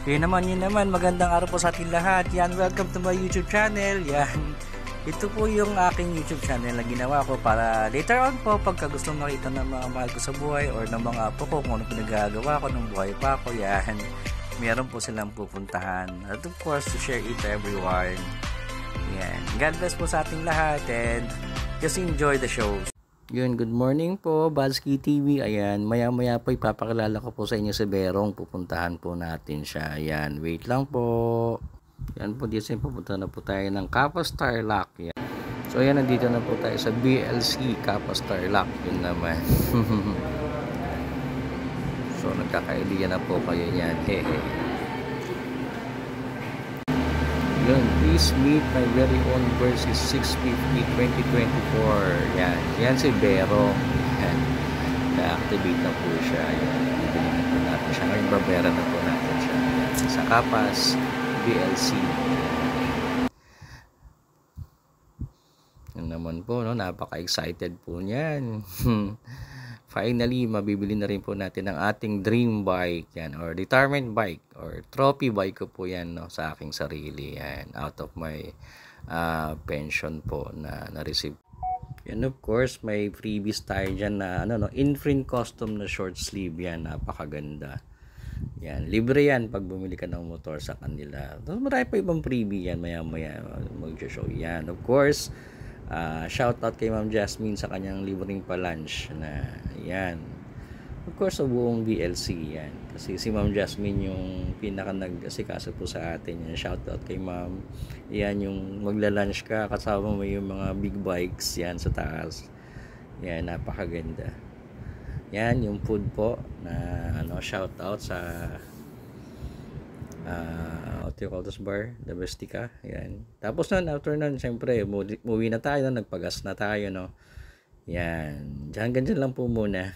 Yun naman, magandang araw po sa ating lahat. Yan, welcome to my YouTube channel. Yan, ito po yung aking YouTube channel na ginawa ko para later on po, pagka gusto makita ng mga mahal ko sa buhay or ng mga apo ko, kung ano pinagagawa ko ng buhay pa ako, yan, meron po silang pupuntahan. At of course, to share it to everyone. Yan, God bless po sa ating lahat and just enjoy the show. Yun, good morning po, Bazki TV. Ayan, maya-maya po ipapakilala ko po sa inyo si Berong. Pupuntahan po natin siya. Ayan, wait lang po. Yan po, dito pupunta na po tayo ng Capas Tarlac. Yan. So, ayan, nandito na po tayo sa BLC Capas Tarlac. Yun naman. So, nagkaka-idea na po kayo yan. Hehe. Yun, please meet my very own versus 650 2024. Yan, yan si Berong. Yan, na-activate na po siya. Yan, ibigin po natin siya. Ngayon, babera na po natin siya. Yan, sa Capas BLC. Yan naman po, no? Napaka-excited po niyan. Finally, mabibili na rin po natin ang ating dream bike, yan, or retirement bike, or trophy bike ko po yan, no, sa aking sarili, yan, out of my pension po na na-receive. Yan, of course, may freebies tayo dyan na, in-print custom na short sleeve, yan, napakaganda. Yan, libre yan pag bumili ka ng motor sa kanila. Marami pa ibang freebie yan, maya-maya mag-show yan, of course. Shout out kay Ma'am Jasmine sa kanyang libreng pa-lunch na yan. Of course, sa buong BLC yan. Kasi si Ma'am Jasmine yung pinaka nag-asikaso po sa atin. Yan. Shout out kay Ma'am. Yan yung magla-lunch ka kasama mo yung mga big bikes yan sa taas. Yan, napakaganda. Yan yung food po na shout out sa what you call this bar, Domestika. Yan. Tapos nun, after nun, syempre, umuwi na tayo, nagpagas na tayo, no? Yan. Hanggang dyan lang po muna.